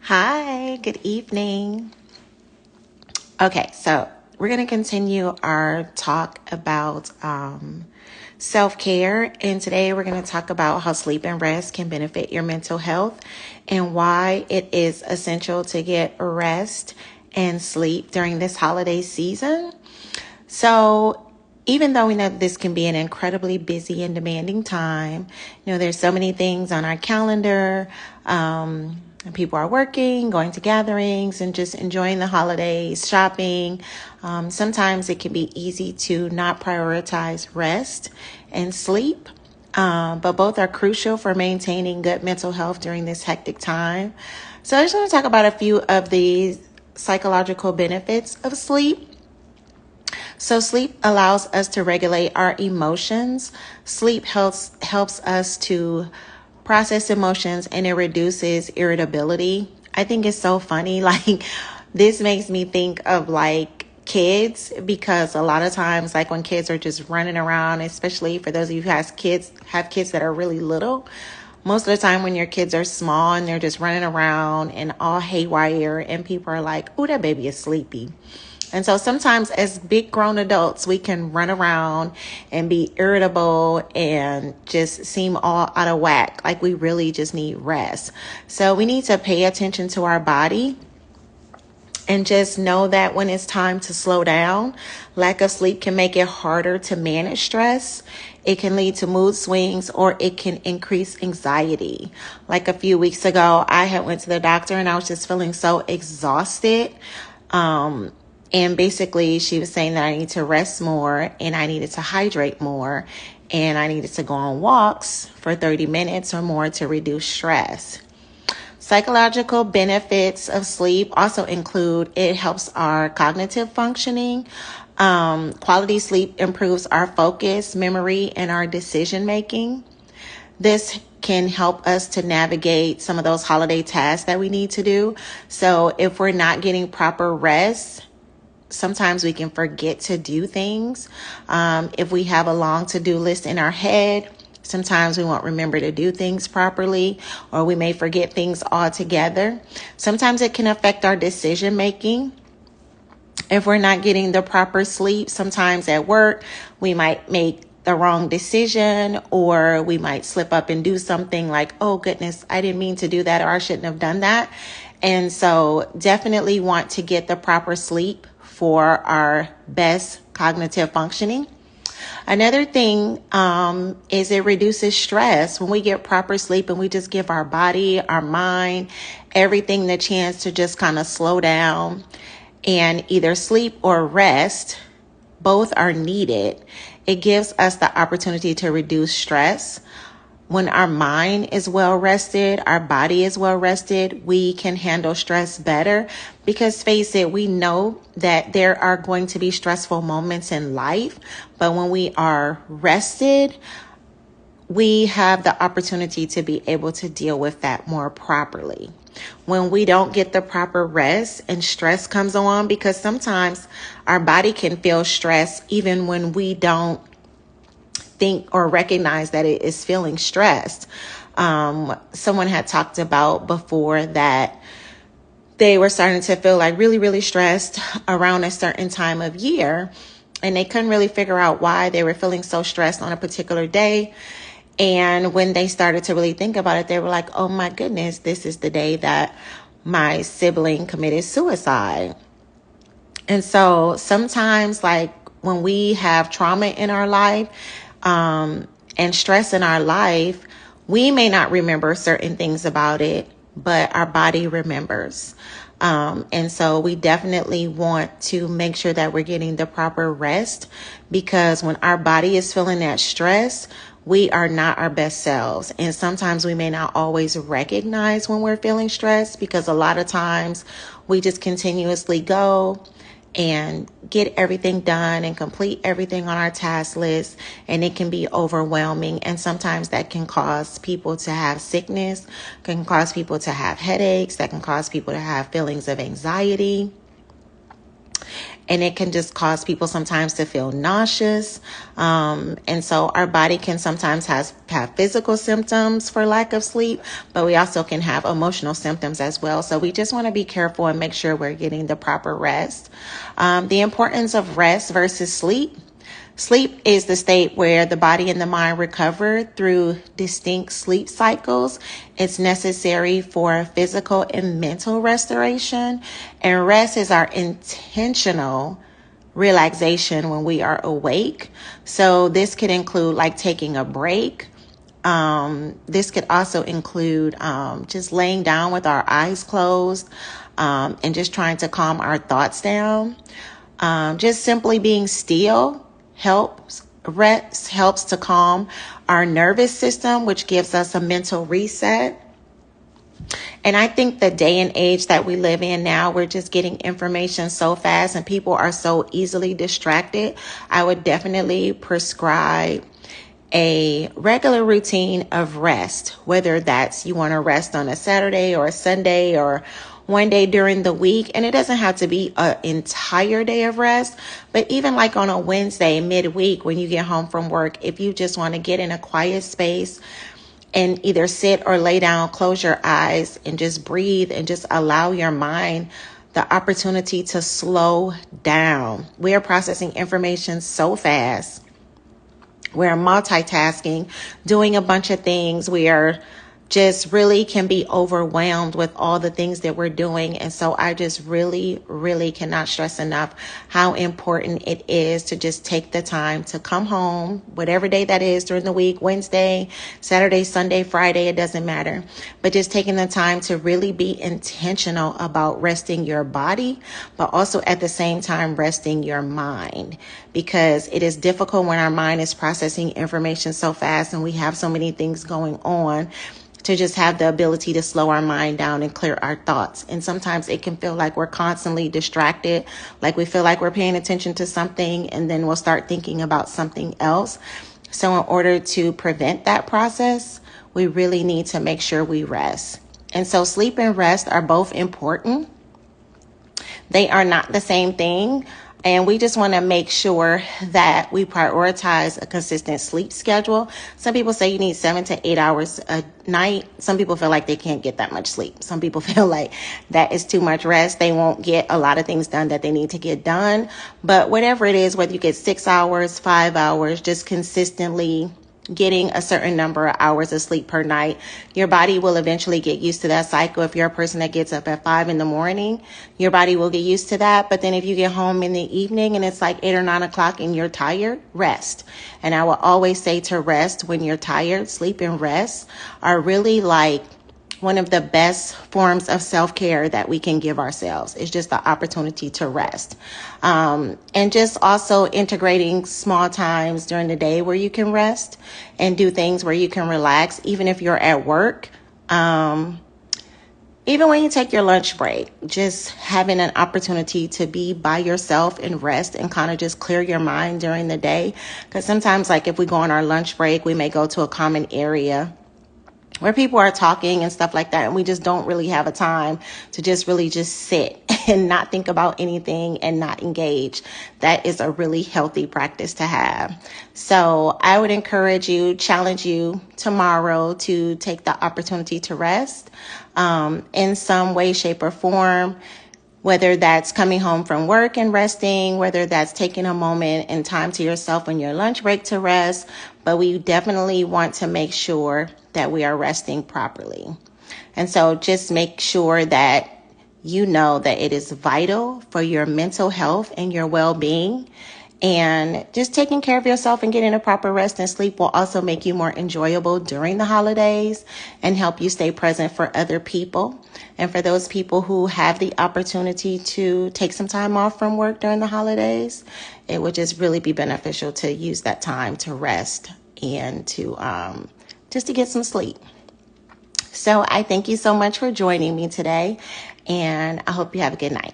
Hi, good evening. Okay, so we're going to continue our talk about self care. And today we're going to talk about how sleep and rest can benefit your mental health and why it is essential to get rest and sleep during this holiday season. So, even though we know this can be an incredibly busy and demanding time, there's so many things on our calendar. People are working, going to gatherings, and just enjoying the holidays, shopping. Sometimes it can be easy to not prioritize rest and sleep, but both are crucial for maintaining good mental health during this hectic time. So I just want to talk about a few of the psychological benefits of sleep. So sleep allows us to regulate our emotions. Sleep helps us to process emotions, and it reduces irritability. I think it's so funny. Like, this makes me think of like kids, because a lot of times, like when kids are just running around, especially for those of you who have kids that are really little, most of the time when your kids are small and they're just running around and all haywire, and people are like, "Oh, that baby is sleepy." And so sometimes as big grown adults, we can run around and be irritable and just seem all out of whack. Like we really just need rest. So we need to pay attention to our body and just know that when it's time to slow down. Lack of sleep can make it harder to manage stress. It can lead to mood swings, or it can increase anxiety. Like a few weeks ago, I had went to the doctor and I was just feeling so exhausted. And basically she was saying that I need to rest more and I needed to hydrate more and I needed to go on walks for 30 minutes or more to reduce stress. Psychological benefits of sleep also include it helps our cognitive functioning. Quality sleep improves our focus, memory, and our decision making. This can help us to navigate some of those holiday tasks that we need to do. So if we're not getting proper rest, sometimes we can forget to do things. If we have a long to-do list in our head, sometimes we won't remember to do things properly, or we may forget things altogether. Sometimes it can affect our decision making. If we're not getting the proper sleep, sometimes at work, we might make the wrong decision, or we might slip up and do something like, "Oh goodness, I didn't mean to do that," or "I shouldn't have done that." And so definitely want to get the proper sleep for our best cognitive functioning. Another thing is it reduces stress. When we get proper sleep and we just give our body, our mind, everything the chance to just kind of slow down and either sleep or rest, both are needed. It gives us the opportunity to reduce stress. When our mind is well rested, our body is well rested, we can handle stress better, because face it, we know that there are going to be stressful moments in life, but when we are rested, we have the opportunity to be able to deal with that more properly. When we don't get the proper rest and stress comes on, because sometimes our body can feel stress even when we don't think or recognize that it is feeling stressed. Someone had talked about before that they were starting to feel like really, really stressed around a certain time of year, and they couldn't really figure out why they were feeling so stressed on a particular day. And when they started to really think about it, they were like, "Oh my goodness, this is the day that my sibling committed suicide." And so sometimes, like when we have trauma in our life, and stress in our life, we may not remember certain things about it, but our body remembers. And so we definitely want to make sure that we're getting the proper rest, because when our body is feeling that stress, we are not our best selves. And sometimes we may not always recognize when we're feeling stressed, because a lot of times we just continuously go and get everything done and complete everything on our task list, and it can be overwhelming. And sometimes that can cause people to have sickness, can cause people to have headaches, that can cause people to have feelings of anxiety. and it can just cause people sometimes to feel nauseous. And so our body can sometimes have physical symptoms for lack of sleep, but we also can have emotional symptoms as well. So we just want to be careful and make sure we're getting the proper rest. The importance of rest versus sleep. Sleep is the state where the body and the mind recover through distinct sleep cycles. It's necessary for physical and mental restoration. And rest is our intentional relaxation when we are awake. So this could include like taking a break. This could also include just laying down with our eyes closed and just trying to calm our thoughts down. Just simply being still helps to calm our nervous system, which gives us a mental reset. And I think the day and age that we live in now, we're just getting information so fast and people are so easily distracted. I would definitely prescribe a regular routine of rest, whether that's you want to rest on a Saturday or a Sunday or one day during the week. And it doesn't have to be an entire day of rest, but even like on a Wednesday midweek when you get home from work, if you just want to get in a quiet space and either sit or lay down, close your eyes and just breathe and just allow your mind the opportunity to slow down. We are processing information so fast. We're multitasking, doing a bunch of things. We are just really can be overwhelmed with all the things that we're doing. And so I just really, really cannot stress enough how important it is to just take the time to come home, whatever day that is during the week, Wednesday, Saturday, Sunday, Friday, it doesn't matter. But just taking the time to really be intentional about resting your body, but also at the same time resting your mind, because it is difficult when our mind is processing information so fast and we have so many things going on to just have the ability to slow our mind down and clear our thoughts. And sometimes it can feel like we're constantly distracted, like we feel like we're paying attention to something and then we'll start thinking about something else. So in order to prevent that process, we really need to make sure we rest. And so sleep and rest are both important. They are not the same thing. And we just want to make sure that we prioritize a consistent sleep schedule. Some people say you need 7 to 8 hours a night. Some people feel like they can't get that much sleep. Some people feel like that is too much rest. They won't get a lot of things done that they need to get done. But whatever it is, whether you get 6 hours, 5 hours, just consistently getting a certain number of hours of sleep per night, your body will eventually get used to that cycle. If you're a person that gets up at 5 a.m, your body will get used to that. But then if you get home in the evening and it's like 8 or 9 o'clock and you're tired, rest. And I will always say to rest when you're tired. Sleep and rest are really like one of the best forms of self-care that we can give ourselves. It's just the opportunity to rest. And just also integrating small times during the day where you can rest and do things where you can relax, even if you're at work. Even when you take your lunch break, just having an opportunity to be by yourself and rest and kind of just clear your mind during the day. Because sometimes, like if we go on our lunch break, we may go to a common area where people are talking and stuff like that, and we just don't really have a time to just really just sit and not think about anything and not engage. That is a really healthy practice to have. So I would challenge you tomorrow to take the opportunity to rest in some way, shape, or form. Whether that's coming home from work and resting, whether that's taking a moment and time to yourself on your lunch break to rest. But we definitely want to make sure that we are resting properly. And so just make sure that you know that it is vital for your mental health and your well-being. And just taking care of yourself and getting a proper rest and sleep will also make you more enjoyable during the holidays and help you stay present for other people. And for those people who have the opportunity to take some time off from work during the holidays, it would just really be beneficial to use that time to rest and to just to get some sleep. So I thank you so much for joining me today, and I hope you have a good night.